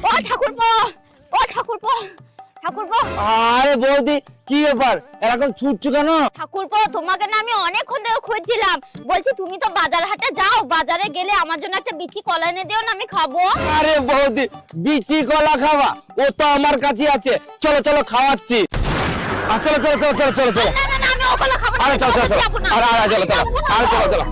ও ঠাকুরপো, ও ঠাকুরপো, ঠাকুরপো। আরে বৌদি কি ব্যাপার এরকম ছুটছো কেন? ঠাকুরপো তোমাকে না আমি অনেকক্ষণ ধরে খুঁজছিলাম। বলছি তুমি তো বাজার হাটে যাও, বাজারে গেলে আমার জন্য একটা বিচি কলা এনে দিও না, আমি খাবো। আরে বৌদি বিচি কলা খাওয়া ও তো আমার কাছে আছে, চলো চলো খাওয়াচ্ছি। চলো চলো চলো চলো চলো চলো। না না না, আমি ও কলা খাবো না। আরে চলো চলো চলো, আরে আরে চলো চলো, আরে চলো চলো।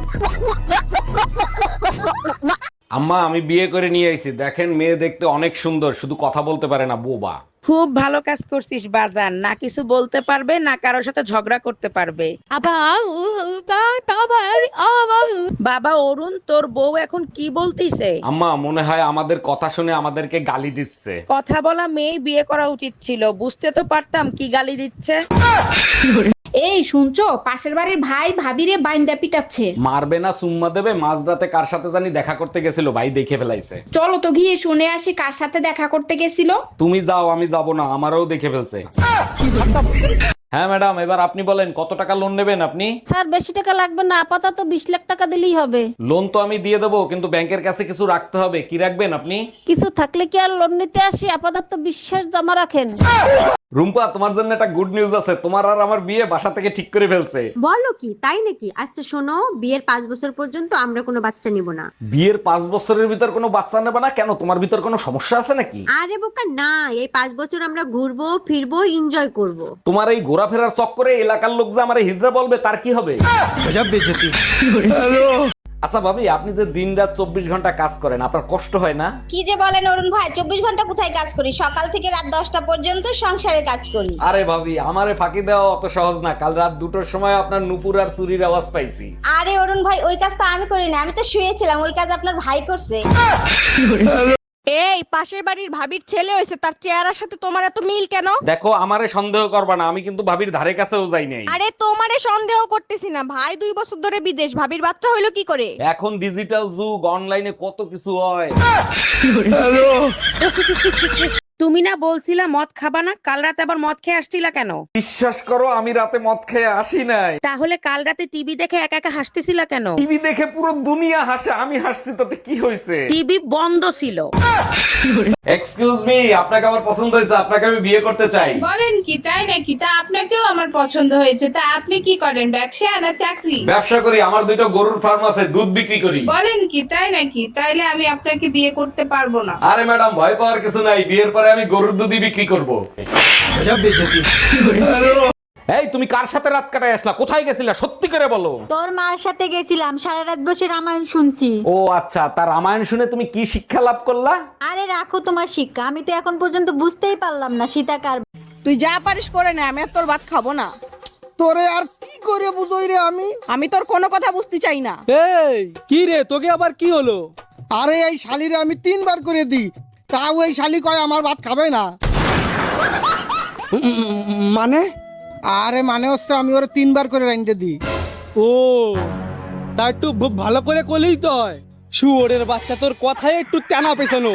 আম্মা আমি বিয়ে করে নিয়ে আইছি, দেখেন মেয়ে দেখতে অনেক সুন্দর, শুধু কথা বলতে পারে না, বোবা। খুব ভালো কাজ করছিস বাজান, না কিছু বলতে পারবে না কারোর সাথে ঝগড়া করতে পারবে। বাবা অরুণ, তোর বউ এখন কি বলতিছে? আম্মা মনে হয় আমাদের কথা শুনে আমাদেরকে গালি দিচ্ছে। কথা বলা মেয়ে বিয়ে করা উচিত ছিল, বুঝতে তো পারতাম কি গালি দিচ্ছে। এই শুনছো, পাশের বাড়ির ভাই ভাবিরে বাইন্দা পিটাচ্ছে। মারবে না চুম্মা দেবে, মাঝরাতে কার সাথে জানি দেখা করতে গেছিল, ভাই দেখে ফেলাইছে। চলো তো গিয়ে শুনে আসি কার সাথে দেখা করতে গেছিল। তুমি যাও, আমি যাব না, আমারও দেখে ফেলছে। হ্যাঁ ম্যাডাম, এবার আপনি বলেন কত টাকা লোন নেবেন আপনি? স্যার বেশি টাকা লাগবে না, আপাতত 20 লাখ টাকা দিলেই হবে। লোন তো আমি দিয়ে দেবো, কিন্তু ব্যাংকের কাছে কিছু রাখতে হবে। কি রাখবেন আপনি? কিছু থাকলে কি আর লোন নিতে আসি, আপাতত বিশ্বাস জমা রাখেন। রুম্পা, তোমার জন্য একটা গুড নিউজ আছে, তোমার আর আমার বিয়ে বাসা থেকে ঠিক করে ফেলছে। বলো কি, তাই নাকি? আচ্ছা শোনো, বিয়ের 5 বছর পর্যন্ত আমরা কোনো বাচ্চা নিব না। বিয়ের 5 বছরের ভিতর কোনো বাচ্চা নেবে না কেন? তোমার ভিতর কোনো সমস্যা আছে নাকি? আরে বোকা না, এই 5 বছর আমরা ঘুরবো ফিরবো এনজয় করব। তোমার এই ঘোরাফেরার চক্করে এলাকার লোক যে আমারে হিজড়া বলবে, তার কি হবে? আচ্ছা ভাবি, আপনি যে দিন রাত 24 ঘন্টা কাজ করেন, আপনার কষ্ট হয় না? কি যে বলেন অরুণ ভাই, 24 ঘন্টা কোথায় কাজ করি? সকাল থেকে রাত 10টা পর্যন্ত সংসারে কাজ করি। আরে ভাবি, আমারে ফাঁকি দেওয়া অত সহজ না। কাল রাত 2টোর সময় আপনার নুপুর আর চুরির আওয়াজ পাইছি। আরে অরুণ ভাই, ওই কাজ তো আমি করি না, আমি তো শুয়েছিলাম, ওই কাজ আপনার ভাই করছে। এই পাশের বাড়ির ভাবির ছেলে হয়েছে, তার চেহারার সাথে তোমার এত মিল কেন? দেখো, আমারে সন্দেহ করবা না, আমি কিন্তু ভাবির ধারে কাছেও যাই নাই। আরে তোমারে সন্দেহ করতেছি না, ভাই 2 বছর ধরে বিদেশ, ভাবির বাচ্চা হইলো কি করে? এখন ডিজিটাল যুগ, অনলাইনে কত কিছু হয়। তুমি না বলছিলা মদ খাবা না, কাল রাতে আবার মদ খেয়ে আসছিলা কেন? বিশ্বাস করো, আমি রাতে মদ খেয়ে আসি নাই। তাহলে কাল রাতে টিভি দেখে একা একা হাসতেছিলা কেন? টিভি দেখে পুরো দুনিয়া হাসে, আমি হাসছি তাতে কি হয়েছে? টিভি বন্ধ ছিল। এক্সকিউজ মি, আপনাকে আমার পছন্দ হয়েছে, আপনাকে আমি বিয়ে করতে চাই। বলেন কি, তাই নাকি? তা আপনাকেও আমার পছন্দ হয়েছে। তা আপনি কি করেন, ব্যবসা না চাকরি? ব্যবসা করি, আমার 2টো গরুর ফার্ম আছে, দুধ বিক্রি করি। বলেন কি, তাই নাকি? তাইলে আমি আপনাকে বিয়ে করতে পারবো না। আরে ম্যাডাম, ভয় পাওয়ার কিছু নাই, বিয়ের পরে আমি গরুর দুধই বিক্রি করব। এই তুমি কার সাথে রাত কাটায় আসলা? কোথায় গেছিলা সত্যি করে বলো। তোর মার সাথে গেছিলাম, সারা রাত বসে রামায়ণ শুনছি। ও আচ্ছা, তার রামায়ণ শুনে তুমি কি শিক্ষা লাভ করলা? আরে রাখো তোমার শিক্ষা, আমি তো এখন পর্যন্ত বুঝতেই পারলাম না সীতা কার। তুই যা পারিস করে নে, আমি আর তোর ভাত খাবো না। তোরে আর কি করে বুঝই রে আমি তোর কোনো কথা বুঝতে চাই না। এই কি রে, তোকে আবার কি হলো? আরে এই শালিরে আমি 3 বার করে দিই, তাও এই শালি কয় আমার ভাত খাবে না। মানে? আরে মানে হচ্ছে আমি ওরে 3 বার করে রাইন্দে দিই। ও তা একটু ভালো করে কলেই তো হয়। শুয়োরের বাচ্চা, তোর কথায় একটু টানা পেছানো।